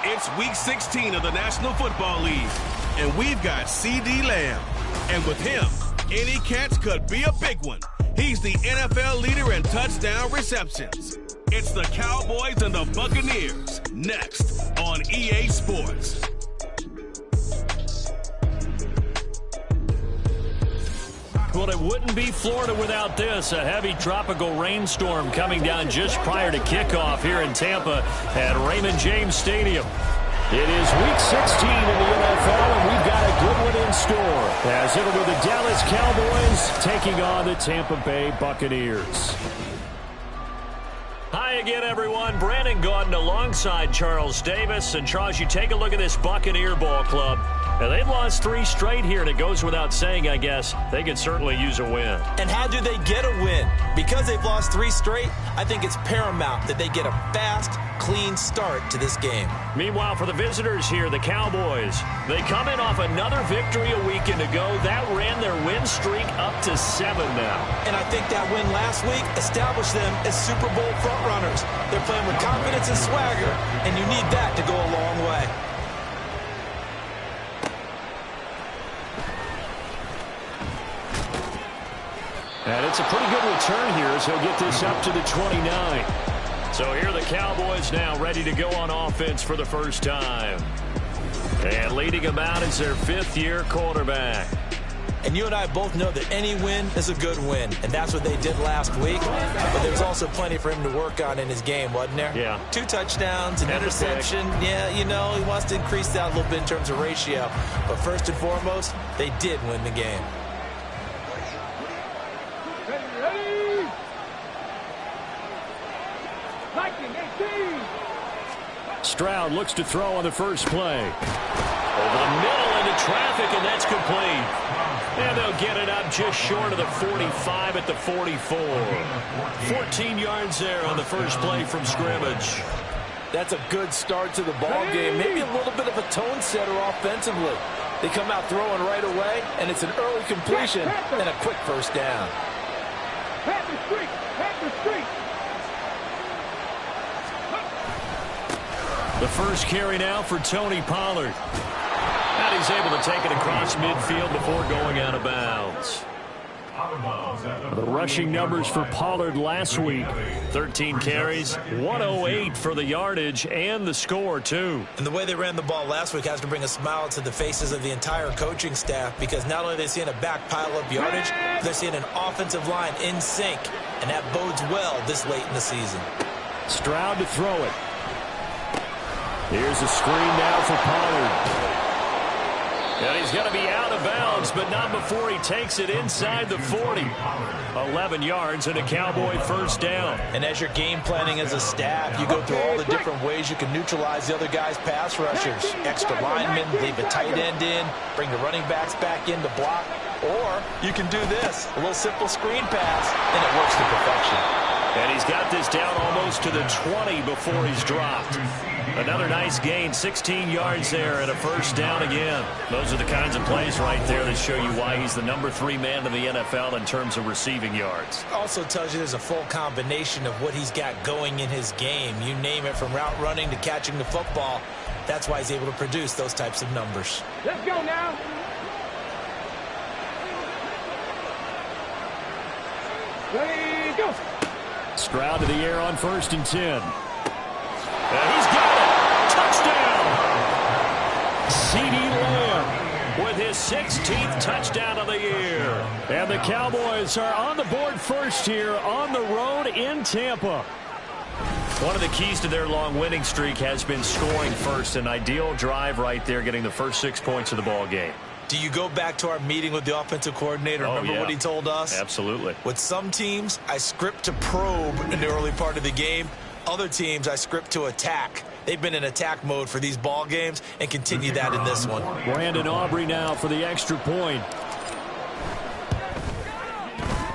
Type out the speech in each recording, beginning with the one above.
It's Week 16 of the National Football League, and we've got C.D. Lamb. And with him, any catch could be a big one. He's the NFL leader in touchdown receptions. It's the Cowboys and the Buccaneers, next on EA Sports. Well, it wouldn't be Florida without this. A heavy tropical rainstorm coming down just prior to kickoff here in Tampa at Raymond James Stadium. It is Week 16 in the NFL, and we've got a good one in store, as it'll be the Dallas Cowboys taking on the Tampa Bay Buccaneers. Hi again, everyone. Brandon Gaudin alongside Charles Davis. And Charles, you take a look at this Buccaneer ball club. Now, they've lost 3 straight here, and it goes without saying, I guess, they could certainly use a win. And how do they get a win? Because they've lost 3 straight, I think it's paramount that they get a fast, clean start to this game. Meanwhile, for the visitors here, the Cowboys, they come in off another victory a weekend ago. That ran their win streak up to 7 now. And I think that win last week established them as Super Bowl frontrunners. They're playing with confidence and swagger, and you need that to go a long way. And it's a pretty good return here as he'll get this up to the 29. So here are the Cowboys now ready to go on offense for the first time. And leading them out is their 5th-year quarterback. And you and I both know that any win is a good win, and that's what they did last week. But there's also plenty for him to work on in his game, wasn't there? Yeah. 2 touchdowns, an interception. Yeah, you know, he wants to increase that a little bit in terms of ratio. But first and foremost, they did win the game. Stroud looks to throw on the first play. Over the middle into traffic, and that's complete. And they'll get it up just short of the 45 at the 44. 14 yards there on the first play from scrimmage. That's a good start to the ball game. Maybe a little bit of a tone setter offensively. They come out throwing right away, and it's an early completion and a quick first down. The first carry now for Tony Pollard. And he's able to take it across midfield before going out of bounds. The rushing numbers for Pollard last week. 13 carries, 108 for the yardage, and the score, too. And the way they ran the ball last week has to bring a smile to the faces of the entire coaching staff, because not only are they seeing a back pile up yardage, they're seeing an offensive line in sync, and that bodes well this late in the season. Stroud to throw it. Here's a screen now for Pollard. And he's going to be out of bounds, but not before he takes it inside the 40. 11 yards and a Cowboy first down. And as you're game planning as a staff, you go through all the different ways you can neutralize the other guy's pass rushers. Extra linemen, leave a tight end in, bring the running backs back in to block. Or you can do this, a little simple screen pass, and it works to perfection. And he's got this down almost to the 20 before he's dropped. Another nice gain, 16 yards there and a first down again. Those are the kinds of plays right there that show you why he's the number 3 man in the NFL in terms of receiving yards. Also tells you there's a full combination of what he's got going in his game. You name it, from route running to catching the football. That's why he's able to produce those types of numbers. Let's go now. Ready, go. Stroud to the air on 1st and 10. And he's got it. Touchdown. C.D. Lamb with his 16th touchdown of the year. And the Cowboys are on the board first here on the road in Tampa. One of the keys to their long winning streak has been scoring first. An ideal drive right there, getting the first 6 points of the ball game. Do you go back to our meeting with the offensive coordinator? Remember what he told us? Absolutely. With some teams, I script to probe in the early part of the game. Other teams, I script to attack. They've been in attack mode for these ball games and continue that in this one. Brandon Aubrey now for the extra point.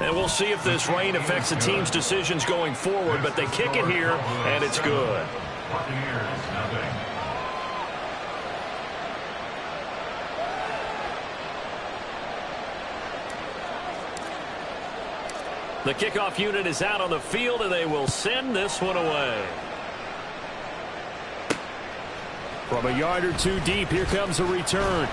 And we'll see if this rain affects the team's decisions going forward, but they kick it here, and it's good. The kickoff unit is out on the field, and they will send this one away. From a yard or two deep, here comes a return.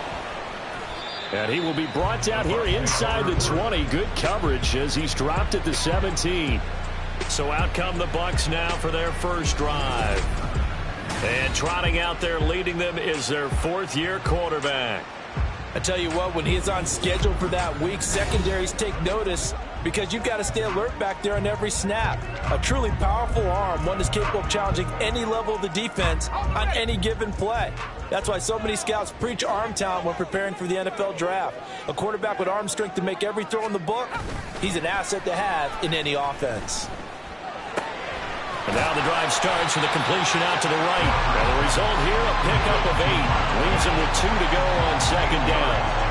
And he will be brought down here inside the 20. Good coverage as he's dropped at the 17. So out come the Bucs now for their first drive. And trotting out there leading them is their fourth-year quarterback. I tell you what, when he's on schedule for that week, secondaries take notice because you've got to stay alert back there on every snap. A truly powerful arm, one that's capable of challenging any level of the defense on any given play. That's why so many scouts preach arm talent when preparing for the NFL draft. A quarterback with arm strength to make every throw in the book, he's an asset to have in any offense. And now the drive starts with a completion out to the right. And the result here, a pickup of 8. Leaves him with 2 to go on second down.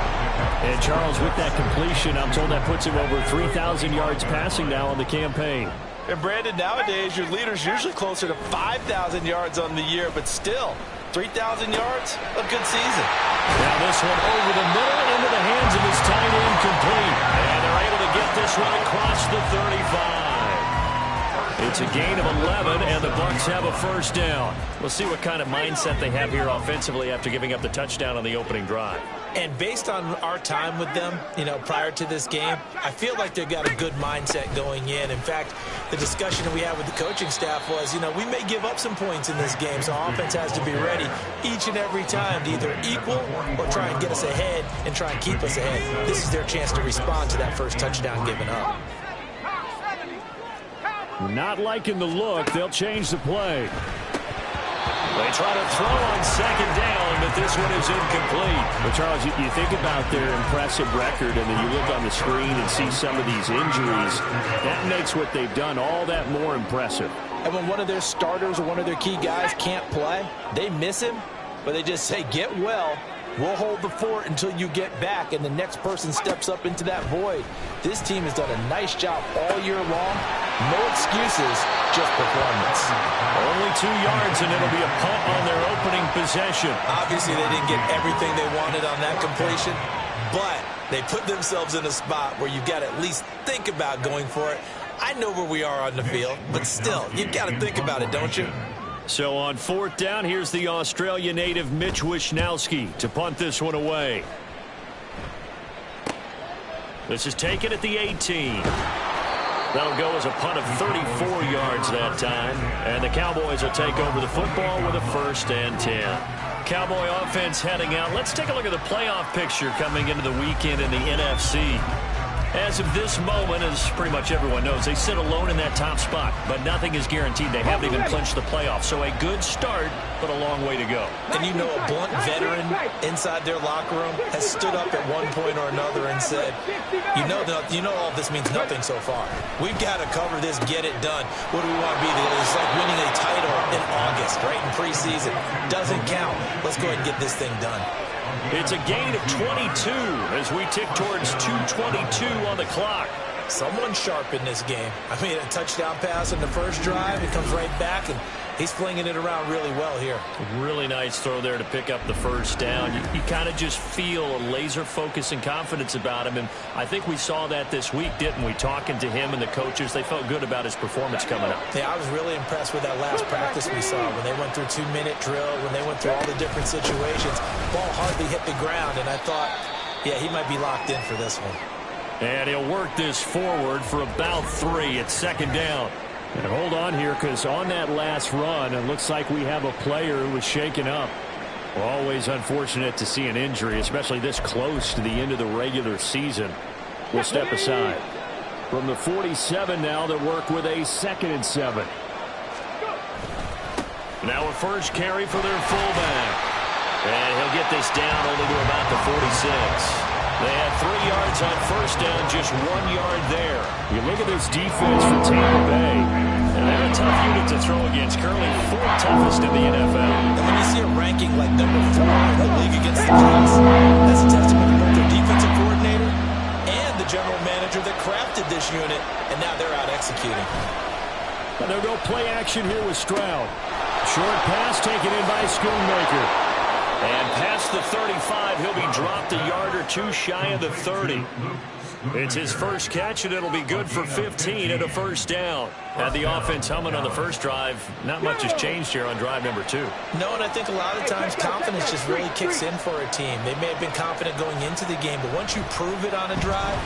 And Charles, with that completion, I'm told that puts him over 3,000 yards passing now on the campaign. And Brandon, nowadays your leader's usually closer to 5,000 yards on the year, but still, 3,000 yards, a good season. Now this one over the middle into the hands of his tight end, complete. And they're able to get this one across the 35. It's a gain of 11, and the Bucs have a first down. We'll see what kind of mindset they have here offensively after giving up the touchdown on the opening drive. And based on our time with them, prior to this game, I feel like they've got a good mindset going in. In fact, the discussion that we had with the coaching staff was, we may give up some points in this game, so our offense has to be ready each and every time to either equal or try and get us ahead and try and keep us ahead. This is their chance to respond to that first touchdown given up. Not liking the look. They'll change the play. They try to throw on second down, but this one is incomplete. But, Charles, you think about their impressive record, and then you look on the screen and see some of these injuries. That makes what they've done all that more impressive. And when one of their starters or one of their key guys can't play, they miss him, but they just say, get well. We'll hold the fort until you get back, and the next person steps up into that void. This team has done a nice job all year long. No excuses, just performance. Only 2 yards, and it'll be a punt on their opening possession. Obviously, they didn't get everything they wanted on that completion, but they put themselves in a spot where you've got to at least think about going for it. I know where we are on the field, but still, you've got to think about it, don't you? So on fourth down, here's the Australia native Mitch Wishnowsky to punt this one away. This is taken at the 18. That'll go as a punt of 34 yards that time. And the Cowboys will take over the football with a 1st and 10. Cowboy offense heading out. Let's take a look at the playoff picture coming into the weekend in the NFC. As of this moment, as pretty much everyone knows, they sit alone in that top spot, but nothing is guaranteed. They haven't even clinched the playoffs, so a good start, but a long way to go. And a blunt veteran inside their locker room has stood up at one point or another and said, all this means nothing so far. We've got to cover this, get it done. What do we want to be? It's like winning a title in August, right in preseason. Doesn't count. Let's go ahead and get this thing done. It's a gain of 22 as we tick towards 2:22 on the clock. Someone's sharp in this game. I mean, a touchdown pass in the first drive. It comes right back, and he's flinging it around really well here. Really nice throw there to pick up the first down. You kind of just feel a laser focus and confidence about him, and I think we saw that this week, didn't we? Talking to him and the coaches, they felt good about his performance coming up. Yeah, I was really impressed with that last practice we saw when they went through 2-minute drill, when they went through all the different situations. Ball hardly hit the ground, and I thought, yeah, he might be locked in for this one. And he'll work this forward for about 3 at 2nd down. And hold on here, because on that last run, it looks like we have a player who was shaken up. Always unfortunate to see an injury, especially this close to the end of the regular season. We'll step aside. From the 47 now, they'll work with a 2nd and 7. Now a first carry for their fullback. And he'll get this down only to about the 46. They had 3 yards on first down, just 1 yard there. You look at this defense for Tampa Bay, and they're a tough unit to throw against, currently 4th toughest in the NFL. And when you see a ranking like number 4 in the league against the pass, that's a testament to both their defensive coordinator and the general manager that crafted this unit, and now they're out executing. And they'll go play action here with Stroud. Short pass taken in by Schoonmaker. And past the 35, he'll be dropped a yard or two shy of the 30. It's his first catch, and it'll be good for 15 and a first down. Had the offense humming on the first drive. Not much has changed here on drive number 2. No, and I think a lot of times confidence just really kicks in for a team. They may have been confident going into the game, but once you prove it on a drive,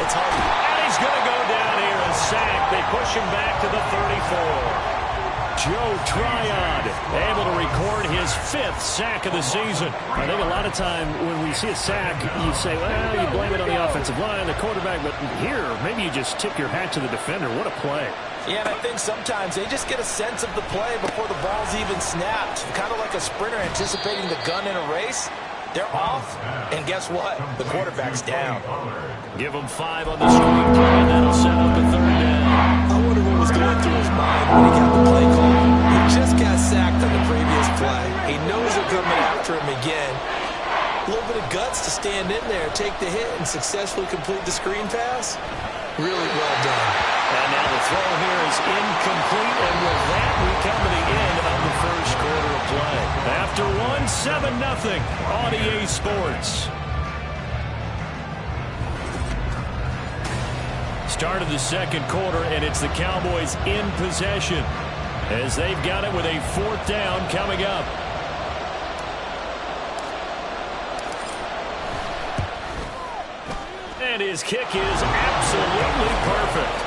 it's hard. And he's going to go down here and sack. They push him back to the 34. Joe Tryon able to record his 5th sack of the season. I think a lot of time when we see a sack, you say, well, you blame it on the offensive line, the quarterback, but here, maybe you just tip your hat to the defender. What a play. Yeah, and I think sometimes they just get a sense of the play before the ball's even snapped. Kind of like a sprinter anticipating the gun in a race. They're off, and guess what? The quarterback's down. Give him 5 on the screen play, and that'll set up a 3rd down. I wonder what was going through his mind when he got the play call. He just got sacked on the previous play. He knows they're coming after him again. A little bit of guts to stand in there, take the hit, and successfully complete the screen pass. Really well done. And now the throw here is incomplete, and with that, we come to the end of the first quarter of play. After 7-0 on EA Sports. Start of the second quarter, and it's the Cowboys in possession as they've got it with a 4th down coming up. And his kick is absolutely perfect.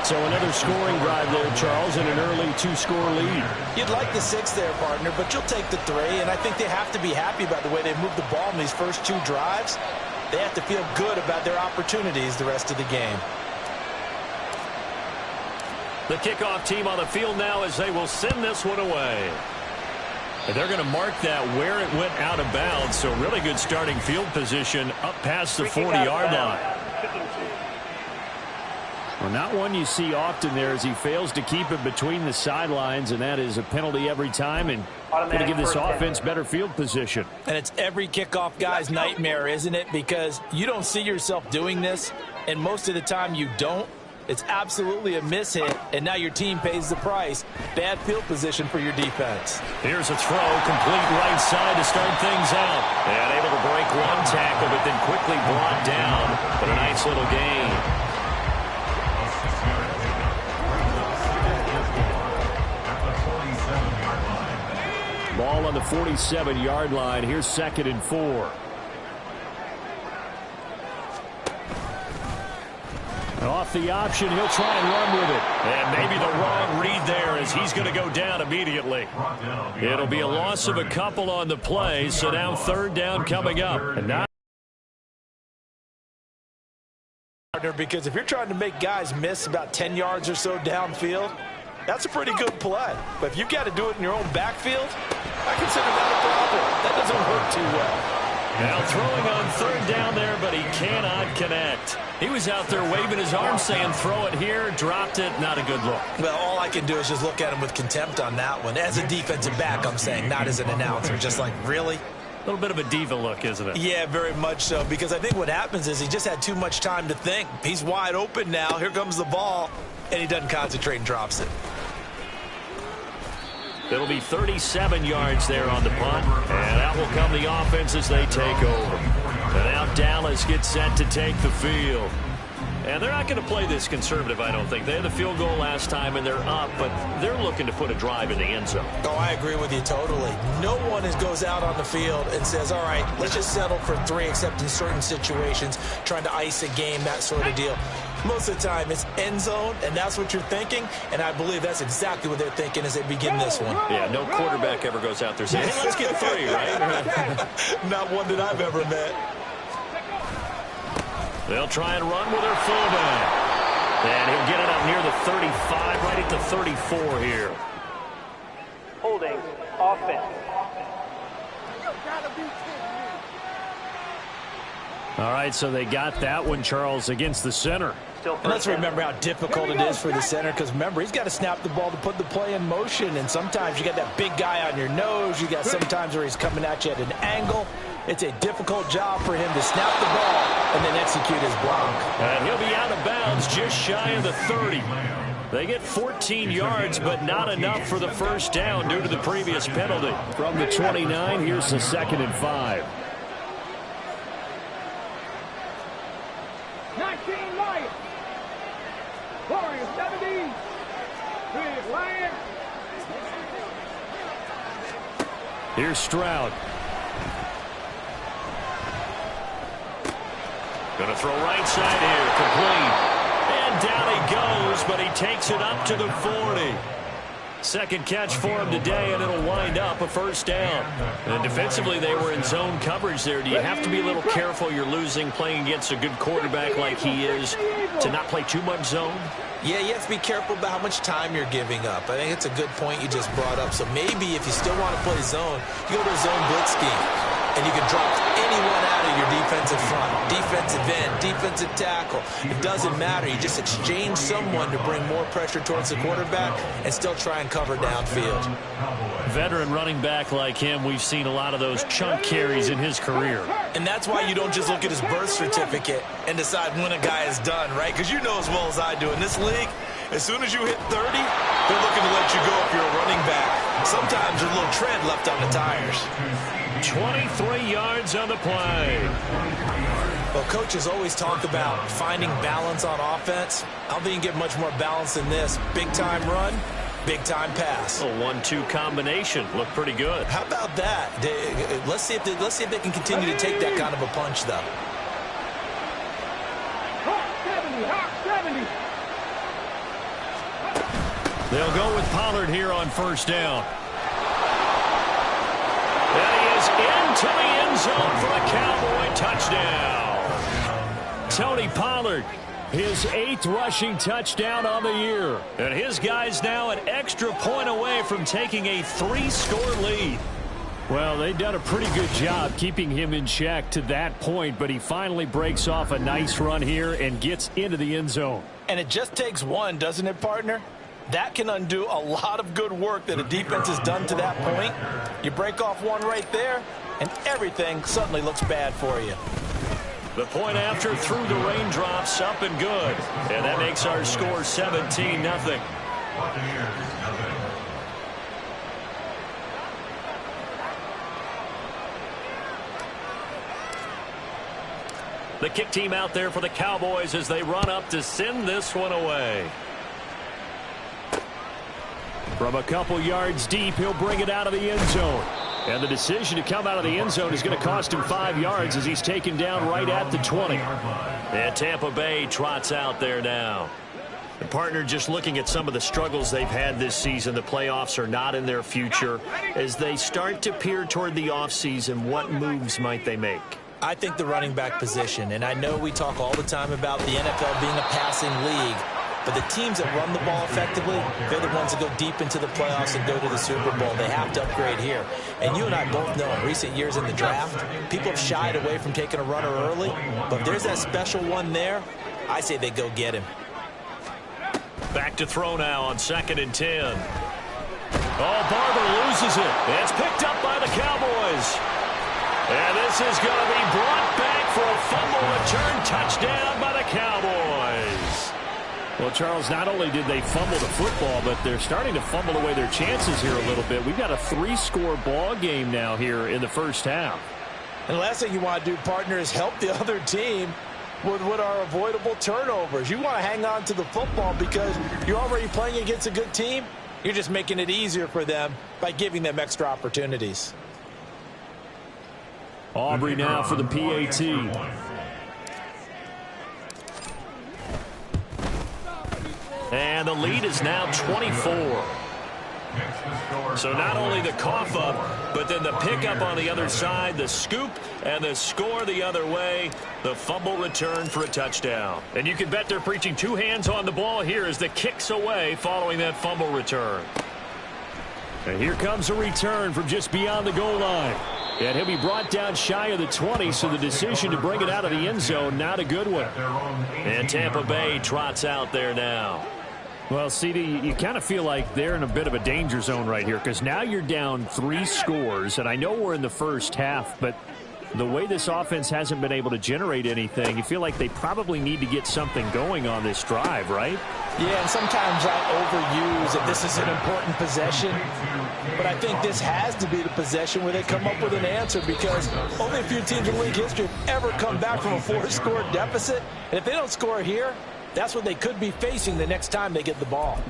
So another scoring drive there, Charles, and an early 2-score lead. You'd like the 6 there, partner, but you'll take the 3, and I think they have to be happy about the way they've moved the ball in these first 2 drives. They have to feel good about their opportunities the rest of the game. The kickoff team on the field now as they will send this one away. And they're going to mark that where it went out of bounds, so really good starting field position up past the 40-yard line. Well, not one you see often there as he fails to keep it between the sidelines, and that is a penalty every time, and going to give this offense better field position. And it's every kickoff guy's nightmare, isn't it? Because you don't see yourself doing this, and most of the time you don't. It's absolutely a mishit, and now your team pays the price. Bad field position for your defense. Here's a throw, complete right side to start things out. And able to break one tackle, but then quickly brought down. But a nice little gain. Ball on the 47-yard line. Here's 2nd and 4. Off the option, he'll try and run with it. And maybe the wrong read there as he's going to go down immediately. It'll be a loss of a couple on the play, so now 3rd down coming up. And now because if you're trying to make guys miss about 10 yards or so downfield, that's a pretty good play. But if you've got to do it in your own backfield, I consider that a problem. That doesn't work too well. Now throwing on 3rd down there, but he cannot connect. He was out there waving his arm saying throw it here, dropped it, not a good look. Well, all I can do is just look at him with contempt on that one. As a defensive back, I'm saying, not as an announcer. Just like, really? A little bit of a diva look, isn't it? Yeah, very much so, because I think what happens is he just had too much time to think. He's wide open now. Here comes the ball, and he doesn't concentrate and drops it. It'll be 37 yards there on the punt, and out will come the offense as they take over. And now Dallas gets set to take the field. And they're not going to play this conservative, I don't think. They had the field goal last time, and they're up, but they're looking to put a drive in the end zone. Oh, I agree with you totally. No one goes out on the field and says, all right, let's just settle for 3, except in certain situations, trying to ice a game, that sort of deal. Most of the time, it's end zone, and that's what you're thinking, and I believe that's exactly what they're thinking as they begin this one. Yeah, no quarterback ever goes out there saying, hey, let's get 3, right? Not one that I've ever met. They'll try and run with their fullback. And he'll get it up near the 35, right at the 34 here. Holding offense. All right, so they got that one, Charles, against the center. And let's remember how difficult it is for the center, because remember, he's got to snap the ball to put the play in motion, and sometimes you got that big guy on your nose. You got sometimes where he's coming at you at an angle. It's a difficult job for him to snap the ball and then execute his block. And he'll be out of bounds just shy of the 30. They get 14 yards, but not enough for the first down due to the previous penalty. From the 29, here's the 2nd and 5. 19 Lions. Warriors 17. Big Lions. Here's Stroud. Going to throw right side here, complete. And down he goes, but he takes it up to the 40. Second catch for him today, and it'll wind up a first down. And defensively, they were in zone coverage there. Do you have to be a little careful? You're losing, playing against a good quarterback like he is, to not play too much zone? Yeah, you have to be careful about how much time you're giving up. I think it's a good point you just brought up. So maybe if you still want to play zone, you go to a zone blitz scheme. And you can drop anyone out of your defensive front, defensive end, defensive tackle. It doesn't matter. You just exchange someone to bring more pressure towards the quarterback and still try and cover downfield. Veteran running back like him, we've seen a lot of those chunk carries in his career. And that's why you don't just look at his birth certificate and decide when a guy is done, right? Because you know as well as I do, in this league, as soon as you hit 30, they're looking to let you go if you're a running back. Sometimes there's a little tread left on the tires. 23 yards on the play. Well, coaches always talk about finding balance on offense. I don't think you can get much more balance than this. Big-time run, big-time pass. A 1-2 combination. Looked pretty good. How about that? Let's see if they can continue to take that kind of a punch, though. Hawk 70. They'll go with Pollard here on first down. And he is into the end zone for the Cowboy touchdown. Tony Pollard, his 8th rushing touchdown on the year. And his guys now an extra point away from taking a 3-score lead. Well, they've done a pretty good job keeping him in check to that point, but he finally breaks off a nice run here and gets into the end zone. And it just takes one, doesn't it, partner? That can undo a lot of good work that a defense has done to that point. You break off one right there, and everything suddenly looks bad for you. The point after through the raindrops, up and good. And that makes our score 17-0. The kick team out there for the Cowboys as they run up to send this one away. From a couple yards deep, he'll bring it out of the end zone. And the decision to come out of the end zone is going to cost him 5 yards as he's taken down right at the 20. And Tampa Bay trots out there now. The partner, just looking at some of the struggles they've had this season, the playoffs are not in their future. As they start to peer toward the offseason, what moves might they make? I think the running back position, and I know we talk all the time about the NFL being a passing league, but the teams that run the ball effectively, they're the ones that go deep into the playoffs and go to the Super Bowl. They have to upgrade here. And you and I both know in recent years in the draft, people have shied away from taking a runner early. But if there's that special one there, I say they go get him. Back to throw now on 2nd and 10. Oh, Barber loses it. It's picked up by the Cowboys. And this is going to be brought back for a fumble return touchdown by the Cowboys. Well, Charles, not only did they fumble the football, but they're starting to fumble away their chances here a little bit. We've got a 3-score ball game now here in the first half. And the last thing you want to do, partner, is help the other team with what are avoidable turnovers. You want to hang on to the football because you're already playing against a good team. You're just making it easier for them by giving them extra opportunities. Aubrey now for the PAT. And the lead is now 24. So not only the cough up, but then the pickup on the other side, the scoop, and the score the other way, the fumble return for a touchdown. And you can bet they're preaching 2 hands on the ball here as the kick's away following that fumble return. And here comes a return from just beyond the goal line. And he'll be brought down shy of the 20, so the decision to bring it out of the end zone, not a good one. And Tampa Bay trots out there now. Well, CD, you kind of feel like they're in a bit of a danger zone right here because now you're down 3 scores, and I know we're in the first half, but the way this offense hasn't been able to generate anything, you feel like they probably need to get something going on this drive, right? Yeah, and sometimes I overuse if this is an important possession. But I think this has to be the possession where they come up with an answer, because only a few teams in league history have ever come back from a 4-score deficit. And if they don't score here, that's what they could be facing the next time they get the ball.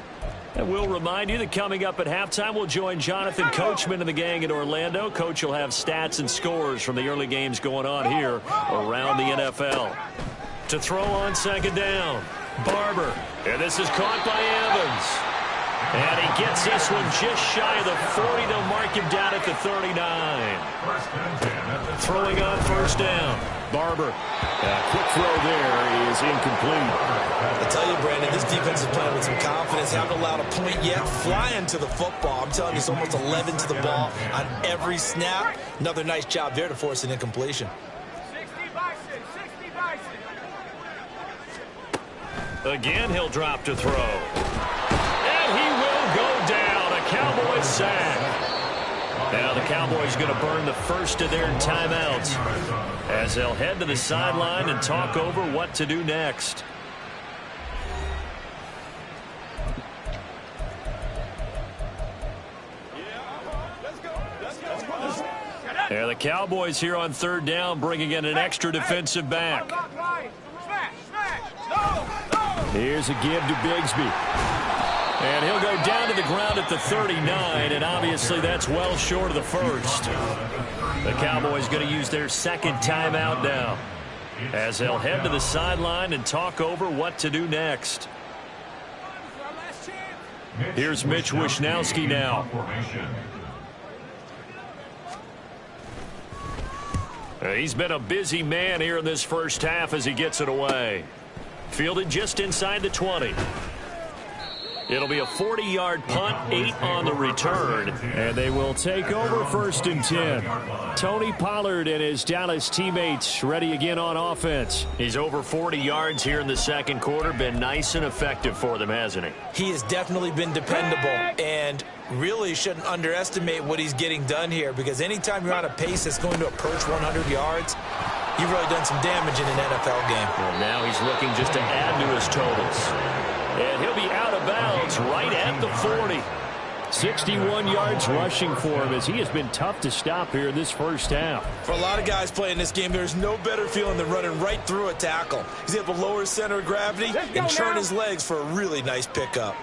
And we'll remind you that coming up at halftime, we'll join Jonathan Coachman and the gang in Orlando. Coach will have stats and scores from the early games going on here around the NFL. To throw on second down, Barber. And this is caught by Evans. And he gets this one just shy of the 40. They'll mark him down at the 39. Throwing on first down, Barber. Quick throw there is incomplete. I tell you, Brandon, this defense is playing with some confidence. Haven't allowed a point yet. Flying to the football. I'm telling you, it's almost 11 to the ball on every snap. Another nice job there to force an incompletion. 60 Bison, 60 Bison. Again, he'll drop to throw. And he will go down. A Cowboys sack. Now the Cowboys going to burn the first of their timeouts as they'll head to the sideline and talk over what to do next. Yeah, the Cowboys here on third down bringing in an extra defensive back. Here's a give to Bigsby. And he'll go down to the ground at the 39, and obviously that's well short of the first. The Cowboys going to use their second timeout now as they'll head to the sideline and talk over what to do next. Here's Mitch Wishnowsky now. He's been a busy man here in this first half as he gets it away. Fielded just inside the 20. It'll be a 40-yard punt, 8 on the return, and they will take over first and 10. Tony Pollard and his Dallas teammates ready again on offense. He's over 40 yards here in the second quarter. Been nice and effective for them, hasn't he? He has definitely been dependable, and really shouldn't underestimate what he's getting done here, because anytime you're on a pace that's going to approach 100 yards, you've really done some damage in an NFL game. Well, now he's looking just to add to his totals. And he'll be out of bounds right at the 40. 61 yards rushing for him as he has been tough to stop here in this first half. For a lot of guys playing this game, there's no better feeling than running right through a tackle. He's able to lower his center of gravity and turn his legs for a really nice pickup.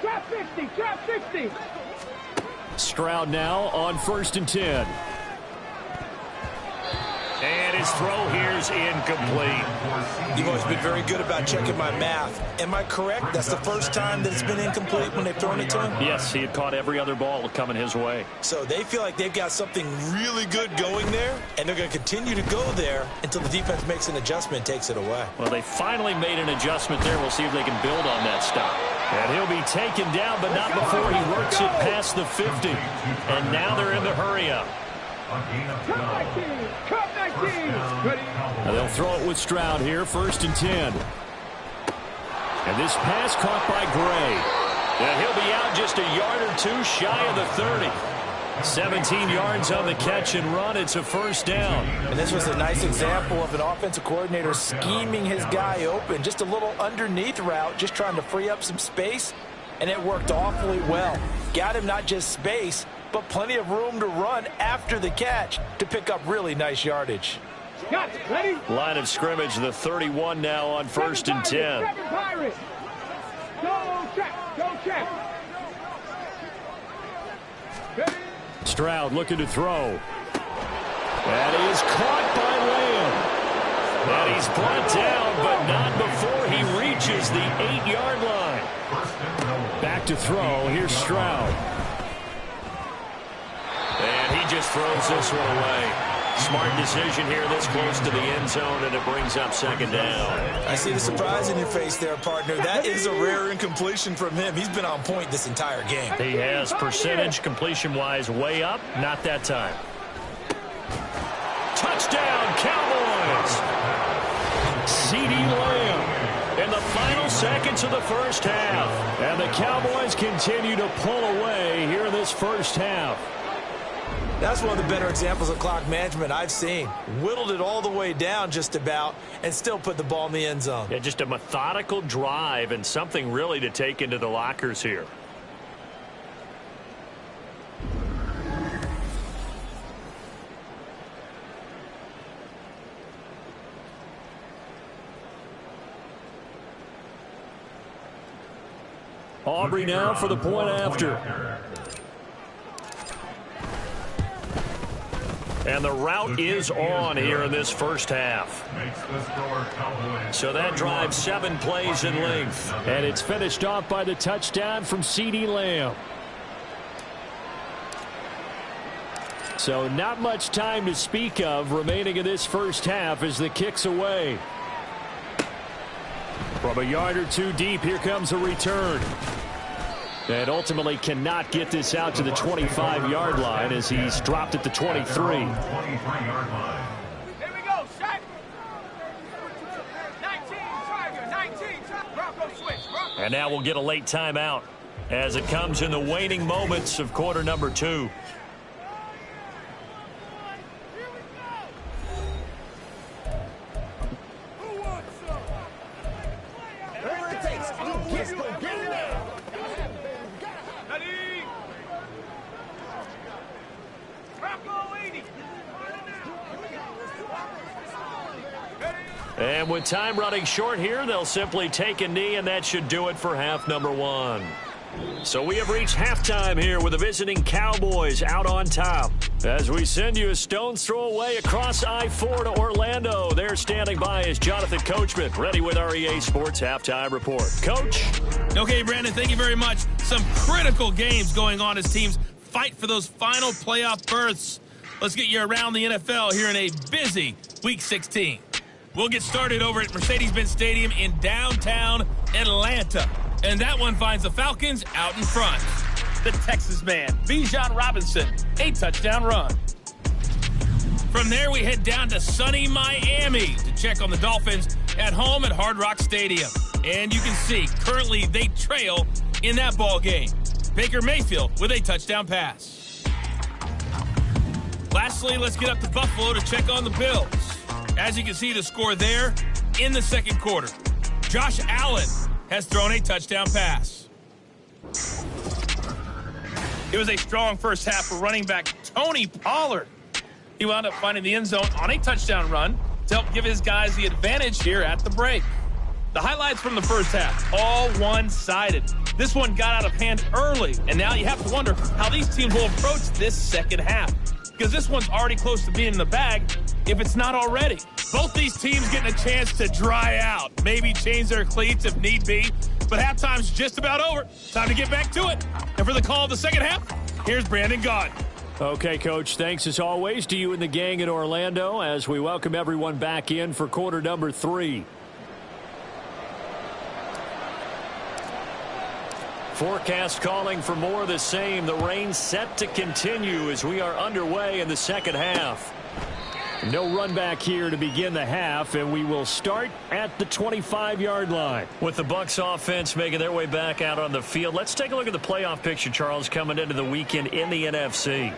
Drop 60, drop 60. Stroud now on first and 10. And his throw here is incomplete. You've always been very good about checking my math. Am I correct? That's the first time that it's been incomplete when they've thrown it to him? Yes, he had caught every other ball coming his way. So they feel like they've got something really good going there, and they're going to continue to go there until the defense makes an adjustment and takes it away. Well, they finally made an adjustment there. We'll see if they can build on that stop. And he'll be taken down, but not before he works it past the 50. And now they're in the hurry-up. Now they'll throw it with Stroud here, first and 10. And this pass caught by Gray. And he'll be out just a yard or two shy of the 30. 17 yards on the catch and run. It's a first down. And this was a nice example of an offensive coordinator scheming his guy open. Just a little underneath route, just trying to free up some space. And it worked awfully well. Got him not just space, but plenty of room to run after the catch to pick up really nice yardage. Got it. Ready? Line of scrimmage, the 31 now on first and 10. Go check. Go check. Ready? Stroud looking to throw. That is caught by Lamb. And he's brought down, but not before he reaches the 8-yard line. Back to throw. Here's Stroud. And he just throws this one away. Smart decision here this close to the end zone, and it brings up second down. I see the surprise in your face there, partner. That is a rare incompletion from him. He's been on point this entire game. He has percentage completion-wise way up. Not that time. Touchdown, Cowboys! CeeDee Lamb in the final seconds of the first half. And the Cowboys continue to pull away here in this first half. That's one of the better examples of clock management I've seen. Whittled it all the way down just about and still put the ball in the end zone. Yeah, just a methodical drive and something really to take into the lockers here. Aubrey now for the point after. And the route is on here in this first half. So that drives 7 plays in length. And it's finished off by the touchdown from CeeDee Lamb. So not much time to speak of remaining in this first half as the kick's away. From a yard or two deep, here comes a return. And ultimately cannot get this out to the 25-yard line as he's dropped at the 23. Here we go, Shaq. 19, Tiger, 19, Bronco switch. Bronco. And now we'll get a late timeout as it comes in the waning moments of quarter number 2. And with time running short here, they'll simply take a knee, and that should do it for half number 1. So we have reached halftime here with the visiting Cowboys out on top. As we send you a stone's throw away across I-4 to Orlando, there standing by is Jonathan Coachman, ready with our EA Sports Halftime Report. Coach? Okay, Brandon, thank you very much. Some critical games going on as teams fight for those final playoff berths. Let's get you around the NFL here in a busy Week 16. We'll get started over at Mercedes-Benz Stadium in downtown Atlanta. And that one finds the Falcons out in front. The Texas man, Bijan Robinson, a touchdown run. From there, we head down to sunny Miami to check on the Dolphins at home at Hard Rock Stadium. And you can see, currently they trail in that ball game. Baker Mayfield with a touchdown pass. Lastly, let's get up to Buffalo to check on the Bills. As you can see, the score there in the second quarter. Josh Allen has thrown a touchdown pass. It was a strong first half for running back Tony Pollard. He wound up finding the end zone on a touchdown run to help give his guys the advantage here at the break. The highlights from the first half, all one-sided. This one got out of hand early, and now you have to wonder how these teams will approach this second half. Because this one's already close to being in the bag, if it's not already. Both these teams getting a chance to dry out, maybe change their cleats if need be. But halftime's just about over. Time to get back to it. And for the call of the second half, here's Brandon Gaudin. Okay, Coach, thanks as always to you and the gang in Orlando as we welcome everyone back in for quarter number 3. Forecast calling for more of the same. The rain set to continue as we are underway in the second half. No run back here to begin the half, and we will start at the 25-yard line. With the Bucs offense making their way back out on the field, let's take a look at the playoff picture, Charles, coming into the weekend in the NFC.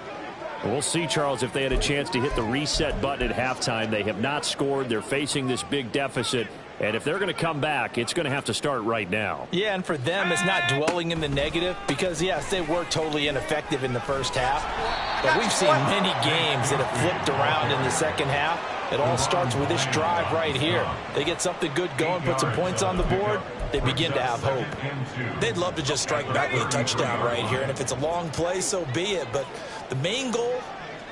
We'll see, Charles, if they had a chance to hit the reset button at halftime. They have not scored. They're facing this big deficit. And if they're going to come back, it's going to have to start right now. Yeah, and for them, it's not dwelling in the negative because, yes, they were totally ineffective in the first half. But we've seen many games that have flipped around in the second half. It all starts with this drive right here. They get something good going, put some points on the board, they begin to have hope. They'd love to just strike back with a touchdown right here, and if it's a long play, so be it. But the main goal,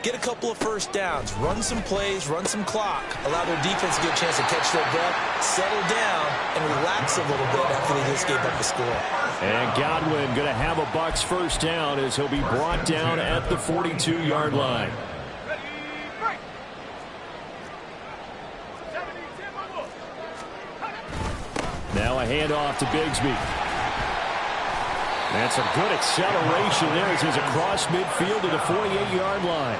get a couple of first downs, run some plays, run some clock, allow their defense to get a chance to catch their breath, settle down, and relax a little bit after they just gave up a score. And Godwin going to have a Bucs first down as he'll be brought down at the 42-yard line. Now a handoff to Bigsby. That's a good acceleration there as he's across midfield to the 48-yard line.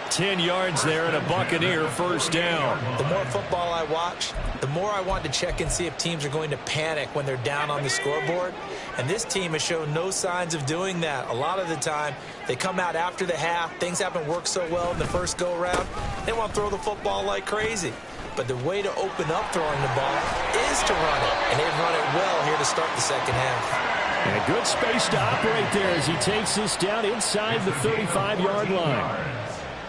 10 yards there and a Buccaneer first down. The more football I watch, the more I want to check and see if teams are going to panic when they're down on the scoreboard. And this team has shown no signs of doing that. A lot of the time, they come out after the half. Things haven't worked so well in the first go-around. They want to throw the football like crazy. But the way to open up throwing the ball is to run it. And they've run it well here to start the second half. And a good space to operate there as he takes this down inside the 35-yard line.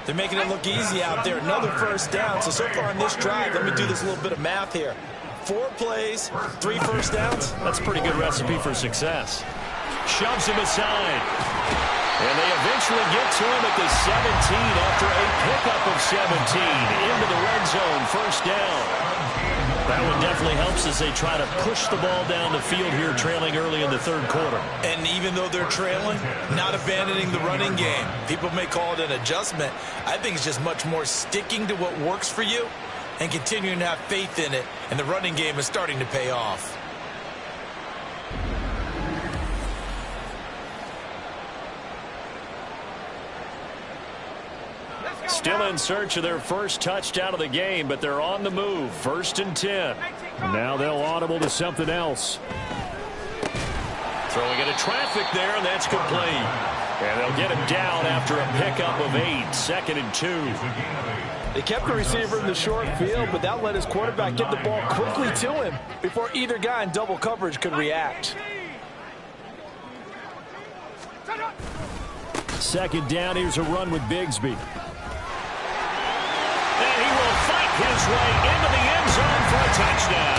They're making it look easy out there. Another first down. So far in this drive, let me do this little bit of math here. 4 plays, 3 first downs. That's a pretty good recipe for success. Shoves him aside. And they eventually get to him at the 17 after a pickup of 17 into the red zone. First down. That one definitely helps as they try to push the ball down the field here, trailing early in the third quarter. And even though they're trailing, not abandoning the running game. People may call it an adjustment. I think it's just much more sticking to what works for you and continuing to have faith in it. And the running game is starting to pay off. Still in search of their first touchdown of the game, but they're on the move. 1st and 10. Now they'll audible to something else. Throwing into traffic there, and that's complete. And they'll get him down after a pickup of 8. 2nd and 2. They kept the receiver in the short field, but that let his quarterback get the ball quickly to him before either guy in double coverage could react. 2nd down, here's a run with Bigsby. And he will fight his way into the end zone for a touchdown.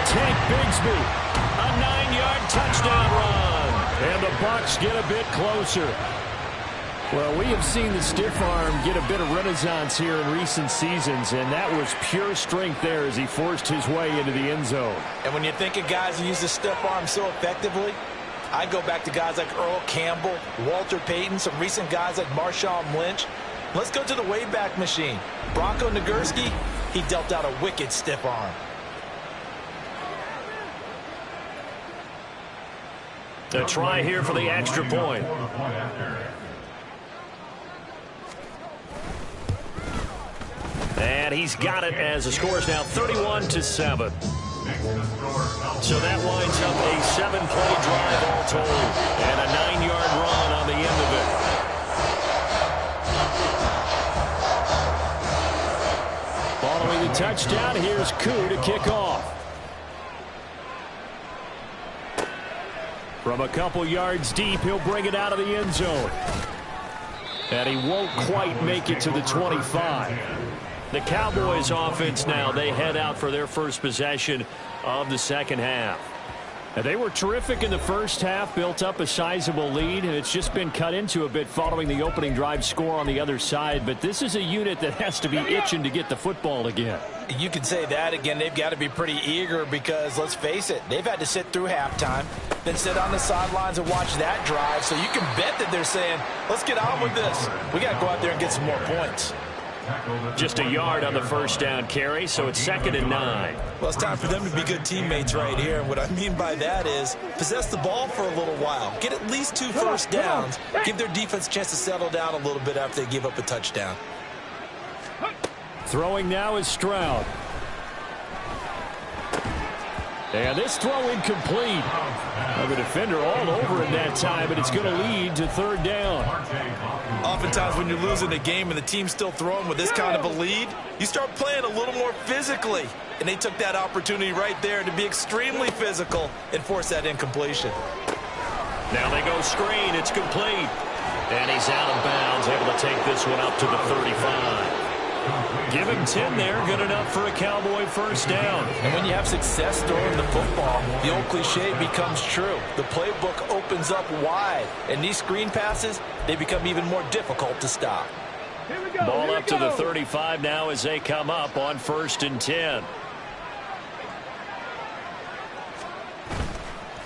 Tank Bigsby, a 9-yard touchdown run. And the Bucs get a bit closer. Well, we have seen the stiff arm get a bit of renaissance here in recent seasons, and that was pure strength there as he forced his way into the end zone. And when you think of guys who use the stiff arm so effectively, I go back to guys like Earl Campbell, Walter Payton, some recent guys like Marshawn Lynch. Let's go to the Wayback Machine. Bronco Nagurski, he dealt out a wicked stiff arm. A try here for the extra point. And he's got it as the score is now 31-7. So that winds up a 7-play drive all told. And a 9-yard run on the end of it. Following the touchdown, here's Koo to kick off. From a couple yards deep, he'll bring it out of the end zone. And he won't quite make it to the 25. The Cowboys offense now, they head out for their first possession of the second half. And they were terrific in the first half, built up a sizable lead, and it's just been cut into a bit following the opening drive score on the other side. But this is a unit that has to be itching to get the football again. You can say that again. They've got to be pretty eager because, let's face it, they've had to sit through halftime, then sit on the sidelines and watch that drive. So you can bet that they're saying, let's get on with this. We got to go out there and get some more points. Just a yard on the first down carry, so it's 2nd and 9. Well, it's time for them to be good teammates right here. And what I mean by that is possess the ball for a little while. Get at least 2 first downs. Give their defense a chance to settle down a little bit after they give up a touchdown. Throwing now is Stroud. And this throw incomplete. The defender all over him that time, but it's going to lead to 3rd down. Oftentimes when you're losing a game and the team's still throwing with this kind of a lead, you start playing a little more physically. And they took that opportunity right there to be extremely physical and force that incompletion. Now they go screen. It's complete. And he's out of bounds, able to take this one up to the 35. Give him 10 there, good enough for a Cowboy first down. And when you have success throwing the football, the old cliche becomes true. The playbook opens up wide, and these screen passes, they become even more difficult to stop. Ball up to the 35 now as they come up on 1st and 10.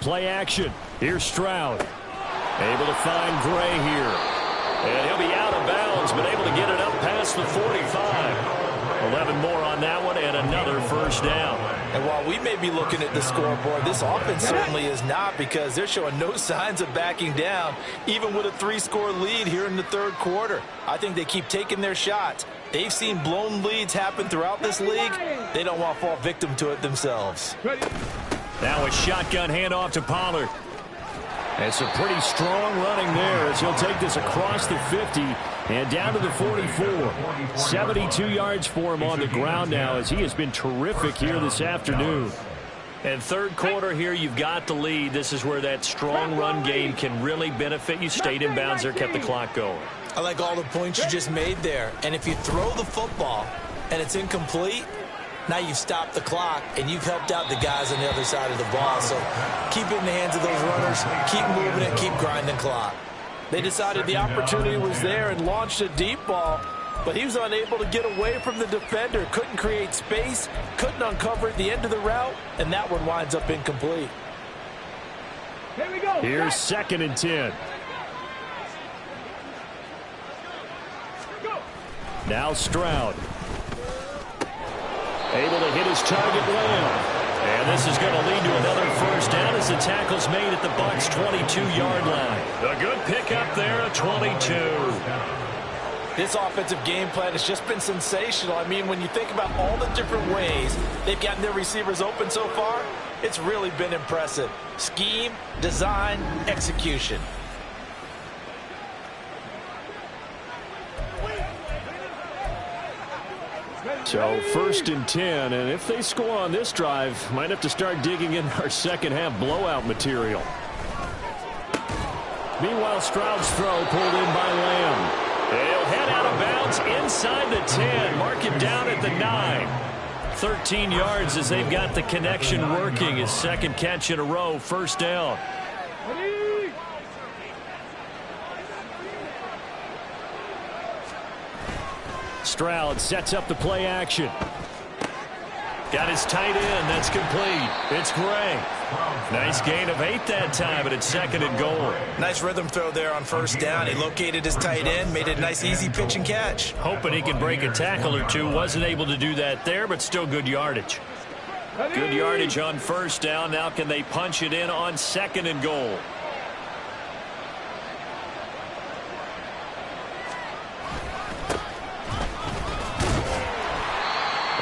Play action. Here's Stroud. Able to find Gray here. And he'll be out of bounds, but able to get it up past the 45. 11 more on that one and another first down. And while we may be looking at the scoreboard, this offense certainly is not, because they're showing no signs of backing down, even with a 3-score lead here in the third quarter. I think they keep taking their shots. They've seen blown leads happen throughout this league. They don't want to fall victim to it themselves. Now a shotgun handoff to Pollard. It's a pretty strong running there as he'll take this across the 50 and down to the 44. 72 yards for him on the ground now, as he has been terrific here this afternoon. And third quarter here, you've got the lead. This is where that strong run game can really benefit you. Stayed in bounds there, kept the clock going. I like all the points you just made there. And if you throw the football and it's incomplete, now you've stopped the clock and you've helped out the guys on the other side of the ball. So keep it in the hands of those runners, keep moving it, keep grinding clock. They decided the opportunity was there and launched a deep ball, but he was unable to get away from the defender, couldn't create space, couldn't uncover at the end of the route, and that one winds up incomplete. Here we go. Here's 2nd and 10. Now Stroud. Able to hit his target well. And this is going to lead to another first down as the tackle's made at the Bucs' 22-yard line. A good pickup there at 22. This offensive game plan has just been sensational. I mean, when you think about all the different ways they've gotten their receivers open so far, it's really been impressive. Scheme, design, execution. So 1st and 10, and if they score on this drive, might have to start digging in our second half blowout material. Meanwhile, Stroud's throw pulled in by Lamb. He'll head out of bounds inside the 10, mark it down at the 9. 13 yards as they've got the connection working. His second catch in a row, first down. Stroud sets up the play action. Got his tight end. That's complete. It's Gray. Nice gain of 8 that time, but it's 2nd and goal. Nice rhythm throw there on first down. He located his tight end, made it a nice, easy pitch and catch. Hoping he can break a tackle or two. Wasn't able to do that there, but still good yardage. Good yardage on first down. Now can they punch it in on 2nd and goal?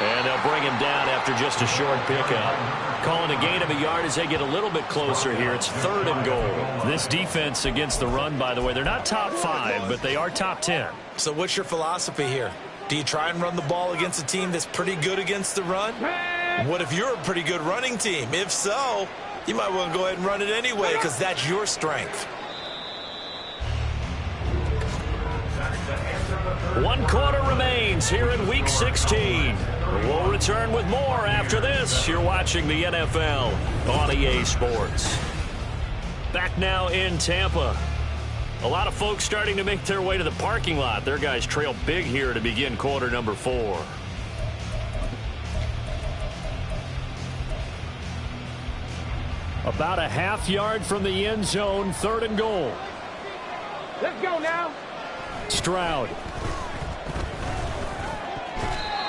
And they'll bring him down after just a short pickup. Calling a gain of a yard as they get a little bit closer here. It's 3rd and goal. This defense against the run, by the way, they're not top 5, but they are top 10. So what's your philosophy here? Do you try and run the ball against a team that's pretty good against the run? What if you're a pretty good running team? If so, you might want to go ahead and run it anyway, because that's your strength. 1 quarter remains here in Week 16. We'll return with more after this. You're watching the NFL on EA Sports. Back now in Tampa. A lot of folks starting to make their way to the parking lot. Their guys trail big here to begin quarter number 4. About a half yard from the end zone, 3rd and goal. Let's go now. Stroud.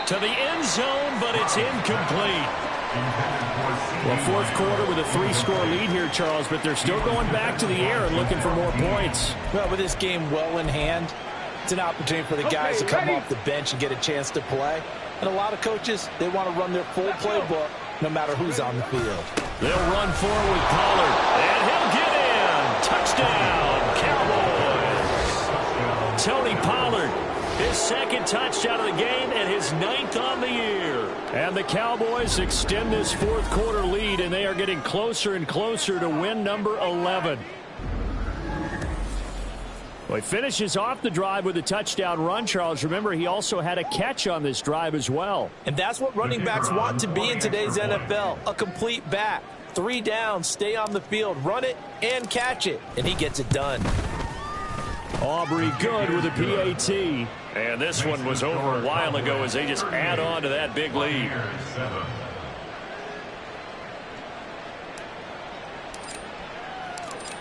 To the end zone, but it's incomplete. Well, 4th quarter with a 3-score lead here, Charles, but they're still going back to the air and looking for more points. Well, with this game well in hand, it's an opportunity for the guys to come off the bench and get a chance to play. And a lot of coaches, they want to run their full playbook no matter who's on the field. They'll run forward with Pollard, and he'll get in. Touchdown, Cowboys. Tony Pollard, his 2nd touchdown of the game and his 9th on the year. And the Cowboys extend this 4th quarter lead, and they are getting closer and closer to win number 11. Well, he finishes off the drive with a touchdown run, Charles. Remember, he also had a catch on this drive as well. And that's what running backs want to be in today's NFL, a complete back. 3 downs, stay on the field, run it, and catch it. And he gets it done. Aubrey good with a PAT. And this one was over a while ago as they just add on to that big lead.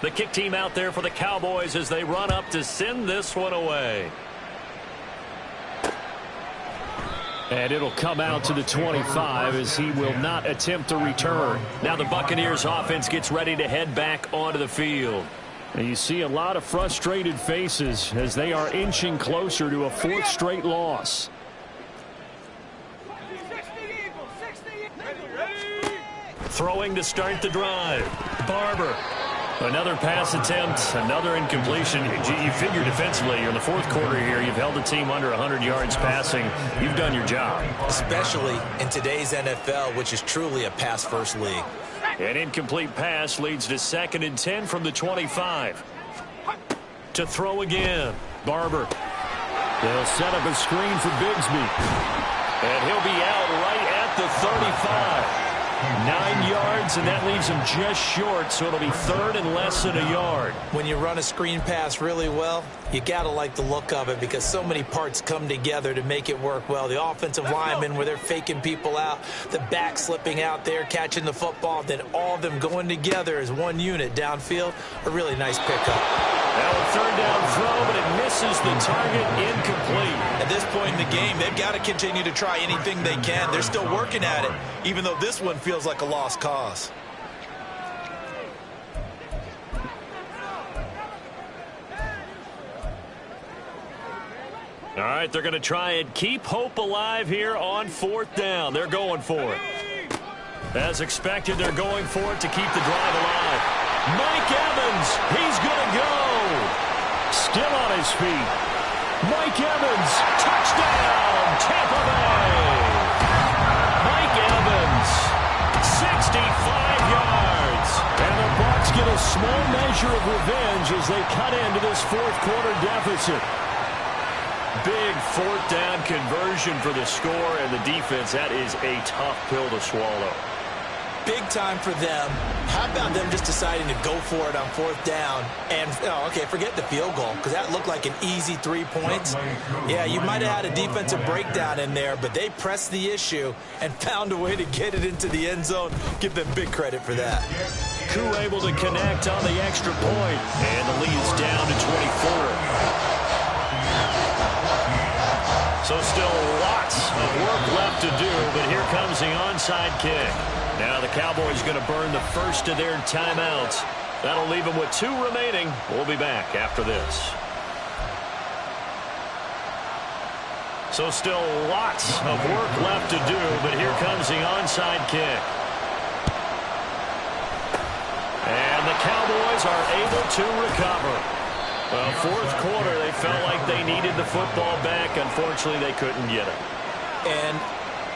The kick team out there for the Cowboys as they run up to send this one away. And it'll come out to the 25 as he will not attempt a return. Now the Buccaneers offense gets ready to head back onto the field. And you see a lot of frustrated faces as they are inching closer to a fourth straight loss. Throwing to start the drive. Barber. Another pass attempt, another incompletion. You figure defensively, you're in the fourth quarter here. You've held the team under 100 yards passing. You've done your job. Especially in today's NFL, which is truly a pass-first league. An incomplete pass leads to 2nd and 10 from the 25. To throw again. Barber. They'll set up a screen for Bigsby. And he'll be out right at the 35. 9 yards, and that leaves him just short, so it'll be 3rd and less than a yard. When you run a screen pass really well, you got to like the look of it because so many parts come together to make it work well. The offensive linemen where they're faking people out, the back slipping out there, catching the football, then all of them going together as one unit downfield. A really nice pickup. Now a 3rd down throw, but it misses the target, incomplete. At this point in the game, they've got to continue to try anything they can. They're still working at it, even though this one feels like a lost cause. All right, they're going to try and keep hope alive here on 4th down. They're going for it. As expected, they're going for it to keep the drive alive. Mike Evans, he's going to go. Still on his feet. Mike Evans, touchdown, Tampa Bay. Mike Evans, 65 yards. And the Bucs get a small measure of revenge as they cut into this fourth quarter deficit. Big 4th down conversion for the score, and the defense, that is a tough pill to swallow. Big time for them. How about them just deciding to go for it on 4th down and, okay, forget the field goal because that looked like an easy 3 points. Yeah, you might have had a defensive breakdown in there, but they pressed the issue and found a way to get it into the end zone. Give them big credit for that. Koo able to connect on the extra point, and the lead is down to 24. So still lots of work left to do, but here comes the onside kick. Now the Cowboys going to burn the first of their timeouts. That'll leave them with 2 remaining. We'll be back after this. So still lots of work left to do, but here comes the onside kick. And the Cowboys are able to recover. Well, fourth quarter, they felt like they needed the football back. Unfortunately, they couldn't get it. And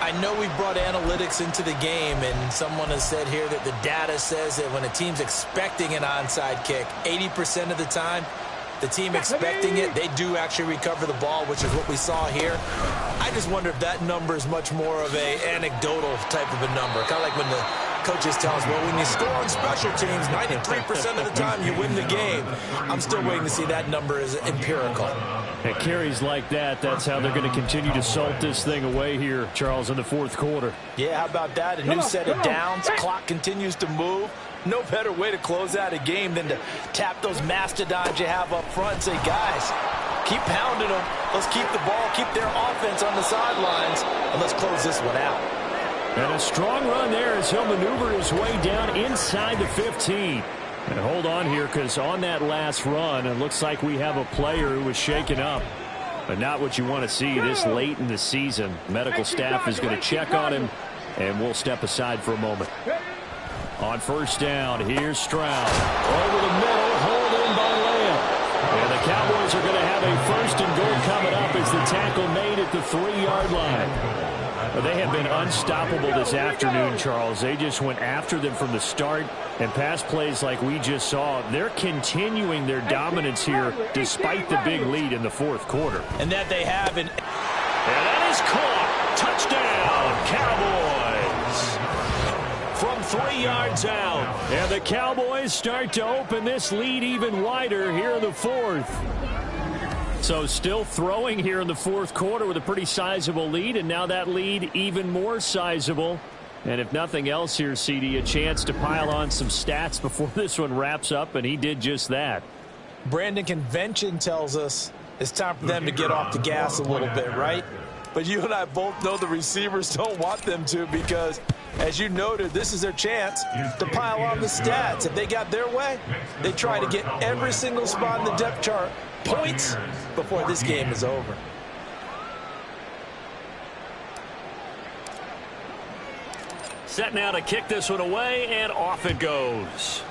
I know we've brought analytics into the game, and someone has said here that the data says that when a team's expecting an onside kick, 80% of the time, the team expecting it, they do actually recover the ball, which is what we saw here. I just wonder if that number is much more of a anecdotal type of a number. Kind of like when the coaches tell us, well, when you score on special teams, 93% of the time you win the game. I'm still waiting to see that number is empirical. At carries like that, that's how they're going to continue to salt this thing away here, Charles, in the fourth quarter. Yeah, how about that? A new set of downs. Clock continues to move. No better way to close out a game than to tap those mastodons you have up front and say, guys, keep pounding them. Let's keep the ball, keep their offense on the sidelines, and let's close this one out. And a strong run there as he'll maneuver his way down inside the 15. And hold on here, because on that last run, it looks like we have a player who was shaken up. But not what you want to see this late in the season. Medical staff is going to check on him, and we'll step aside for a moment. On first down, here's Stroud. Over the middle, hauled in by Lamb. And the Cowboys are going to have a first and goal coming up as the tackle made at the 3-yard line. Well, they have been unstoppable this afternoon, Charles. They just went after them from the start, and pass plays like we just saw, they're continuing their dominance here despite the big lead in the fourth quarter. And that they have. And that is caught. Touchdown, Cowboys. From 3 yards out. And the Cowboys start to open this lead even wider here in the fourth. So still throwing here in the fourth quarter with a pretty sizable lead, and now that lead even more sizable. And if nothing else here, CD, a chance to pile on some stats before this one wraps up, and he did just that. Brandon, convention tells us it's time for them to get off the gas a little bit, right? but you and I both know the receivers don't want them to because, as you noted, this is their chance to pile on the stats. If they got their way, they try to get every single spot in the depth chart points before this game is over. Set now to kick this one away, and off it goes.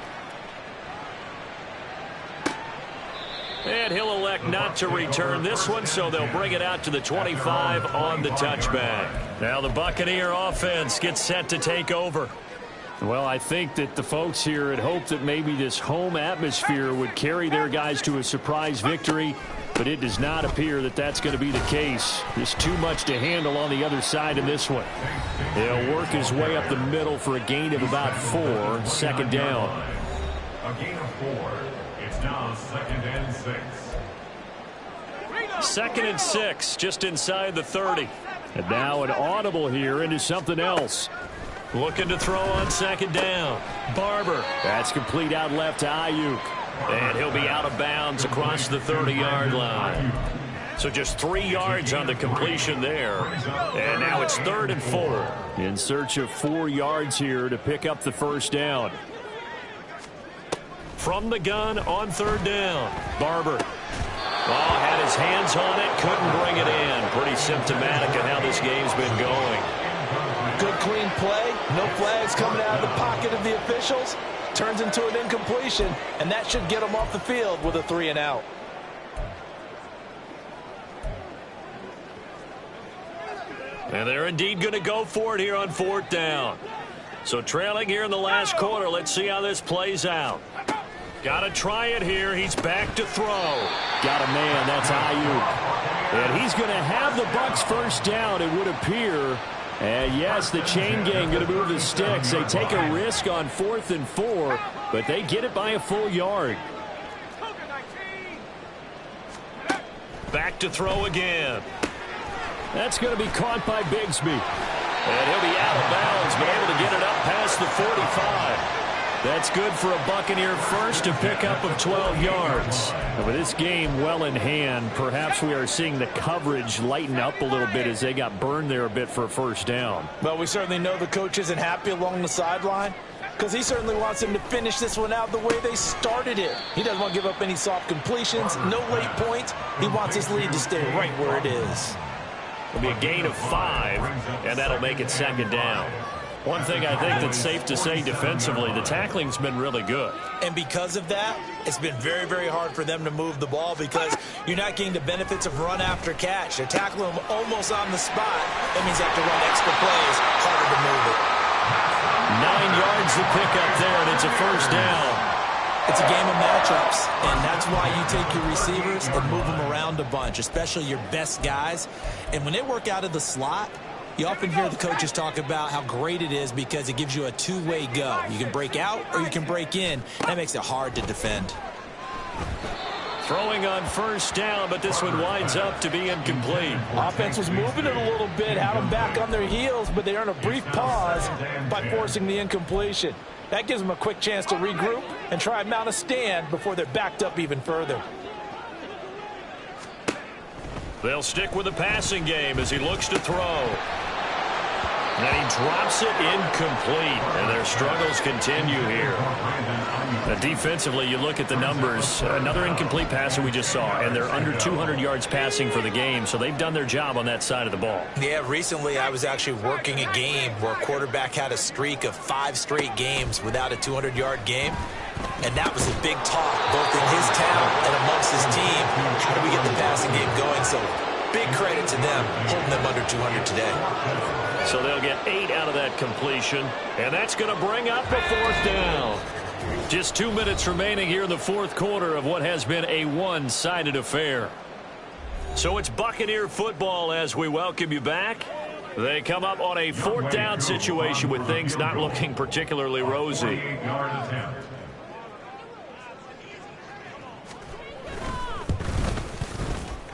And he'll elect not to return this one, so they'll bring it out to the 25 on the touchback. Now the Buccaneer offense gets set to take over. Well, I think that the folks here had hoped that maybe this home atmosphere would carry their guys to a surprise victory, but it does not appear that that's going to be the case. There's too much to handle on the other side in this one. He'll work his way up the middle for a gain of about 4, second down. A gain of 4. It's now 2nd and 6. 2nd and 6, just inside the 30. And now an audible here into something else. Looking to throw on 2nd down. Barber. That's complete out left to Ayuk. And he'll be out of bounds across the 30-yard line. So just 3 yards on the completion there. And now it's 3rd and 4. In search of 4 yards here to pick up the first down. From the gun on 3rd down. Barber. Oh, had his hands on it, couldn't bring it in. Pretty symptomatic of how this game's been going. Good clean play. No flags coming out of the pocket of the officials. Turns into an incompletion, and that should get them off the field with a 3 and out. And they're indeed going to go for it here on 4th down. So trailing here in the last quarter. Let's see how this plays out. Got to try it here. He's back to throw. Got a man. That's Ayuk. And he's going to have the Bucs first down, it would appear. And yes, the chain gang going to move the sticks. They take a risk on 4th and 4, but they get it by a full yard. Back to throw again. That's going to be caught by Bigsby. And he'll be out of bounds, but able to get it up past the 45. That's good for a Buccaneer first, a pickup of 12 yards. And with this game well in hand, perhaps we are seeing the coverage lighten up a little bit as they got burned there a bit for a first down. Well, we certainly know the coach isn't happy along the sideline because he certainly wants them to finish this one out the way they started it. He doesn't want to give up any soft completions, no late points. He wants his lead to stay right where it is. It'll be a gain of 5, and that'll make it 2nd down. One thing I think that's safe to say defensively, the tackling's been really good. And because of that, it's been very, very hard for them to move the ball because you're not getting the benefits of run after catch. They're tackling them almost on the spot. That means they have to run extra plays, harder to move it. 9 yards to pick up there, and it's a first down. It's a game of matchups, and that's why you take your receivers and move them around a bunch, especially your best guys. And when they work out of the slot, you often hear the coaches talk about how great it is because it gives you a two-way go. You can break out or you can break in. That makes it hard to defend. Throwing on first down, but this one winds up to be incomplete. Offense was moving it a little bit, had them back on their heels, but they earn a brief pause by forcing the incompletion. That gives them a quick chance to regroup and try and mount a stand before they're backed up even further. They'll stick with the passing game as he looks to throw. And he drops it incomplete, and their struggles continue here. Now, defensively, you look at the numbers. Another incomplete passer we just saw, and they're under 200 yards passing for the game, so they've done their job on that side of the ball. Yeah, recently I was actually working a game where a quarterback had a streak of 5 straight games without a 200-yard game. And that was a big talk, both in his town and amongst his team. How do we get the passing game going? So big credit to them, holding them under 200 today. So they'll get 8 out of that completion, and that's going to bring up a 4th down. Just 2 minutes remaining here in the 4th quarter of what has been a one-sided affair. So it's Buccaneer football as we welcome you back. They come up on a 4th down situation with things not looking particularly rosy.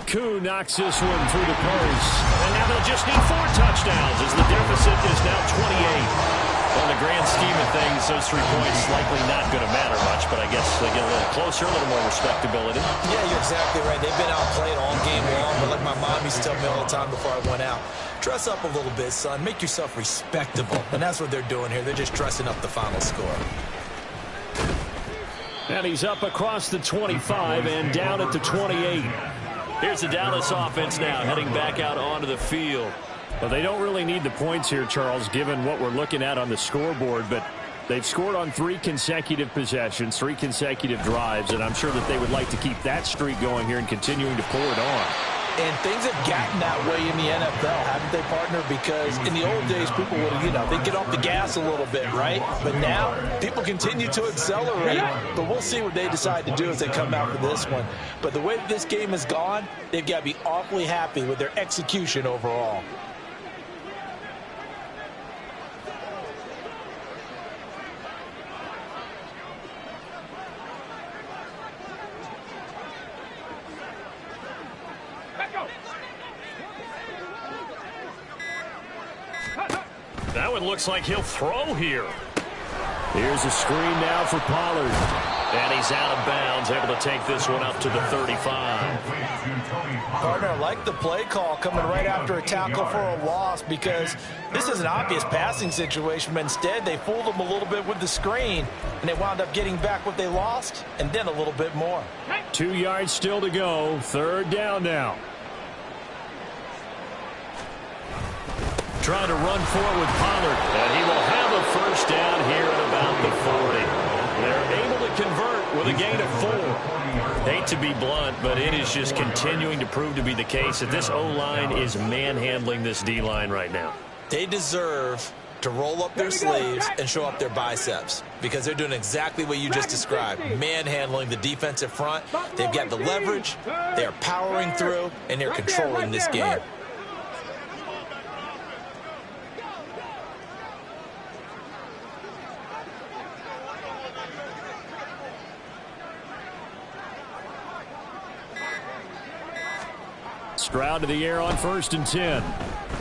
Koo knocks this one through the post. And now they'll just need 4 touchdowns as the deficit is now 28. Well, in the grand scheme of things, those 3 points likely not going to matter much, but I guess they get a little closer, a little more respectability. Yeah, you're exactly right. They've been outplayed all game long, but like my mom used to tell me all the time before I went out, dress up a little bit, son. Make yourself respectable. And that's what they're doing here. They're just dressing up the final score. And he's up across the 25 and down at the 28. Here's the Dallas offense now heading back out onto the field. Well, they don't really need the points here, Charles, given what we're looking at on the scoreboard, but they've scored on 3 consecutive possessions, 3 consecutive drives, and I'm sure that they would like to keep that streak going here and continuing to pull it on. And things have gotten that way in the NFL, haven't they, partner? Because in the old days, people would, they'd get off the gas a little bit, right? But now, people continue to accelerate. But we'll see what they decide to do as they come out for this one. But the way that this game has gone, they've got to be awfully happy with their execution overall. That one looks like he'll throw here. Here's a screen now for Pollard. And he's out of bounds, able to take this one up to the 35. Partner, I like the play call coming right after a tackle for a loss because this is an obvious passing situation, but instead they fooled them a little bit with the screen, and they wound up getting back what they lost and then a little bit more. 2 yards still to go. 3rd down now. Trying to run forward with Pollard, and he will have a first down here at about the 40. They're able to convert with a gain of 4. Hate to be blunt, but it is just continuing to prove to be the case that this O-line is manhandling this D-line right now. They deserve to roll up their sleeves and show up their biceps because they're doing exactly what you just described, manhandling the defensive front. They've got the leverage, they're powering through, and they're controlling this game. Stroud to the air on 1st and 10.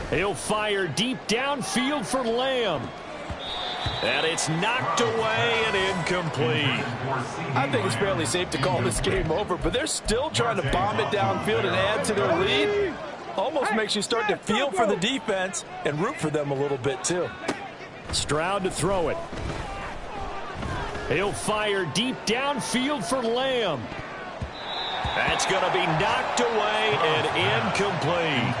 He'll fire deep downfield for Lamb. And it's knocked away and incomplete. I think it's fairly safe to call this game over, but they're still trying to bomb it downfield and add to their lead. Almost makes you start to feel for the defense and root for them a little bit, too. Stroud to throw it. He'll fire deep downfield for Lamb. That's going to be knocked away and incomplete.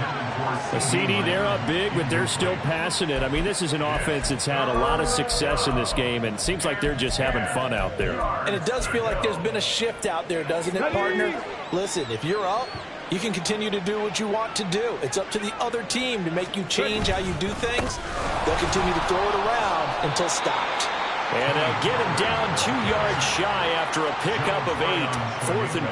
A CD, they're up big, but they're still passing it. I mean, this is an offense that's had a lot of success in this game, and it seems like they're just having fun out there. And it does feel like there's been a shift out there, doesn't it, partner? Listen, if you're up, you can continue to do what you want to do. It's up to the other team to make you change how you do things. They'll continue to throw it around until stopped. And they'll get him down 2 yards shy after a pickup of 8. 4th and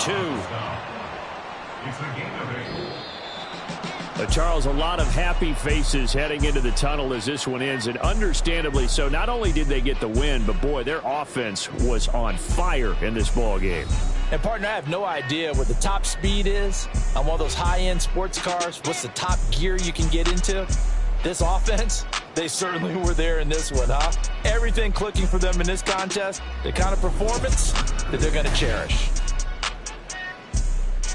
2. Charles, a lot of happy faces heading into the tunnel as this one ends, and understandably so. Not only did they get the win, but boy, their offense was on fire in this ball game. And partner, I have no idea what the top speed is on one of those high-end sports cars. What's the top gear you can get into? This offense, they certainly were there in this one, huh? Everything clicking for them in this contest, the kind of performance that they're going to cherish.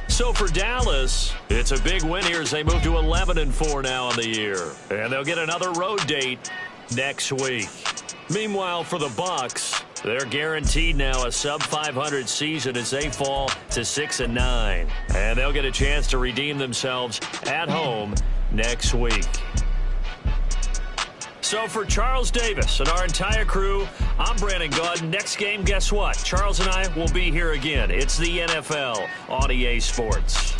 So for Dallas, it's a big win here as they move to 11-4 now on the year. And they'll get another road date next week. Meanwhile, for the Bucs, they're guaranteed now a sub-500 season as they fall to 6-9. And they'll get a chance to redeem themselves at home next week. So for Charles Davis and our entire crew, I'm Brandon Gaudin. Next game, guess what? Charles and I will be here again. It's the NFL on EA Sports.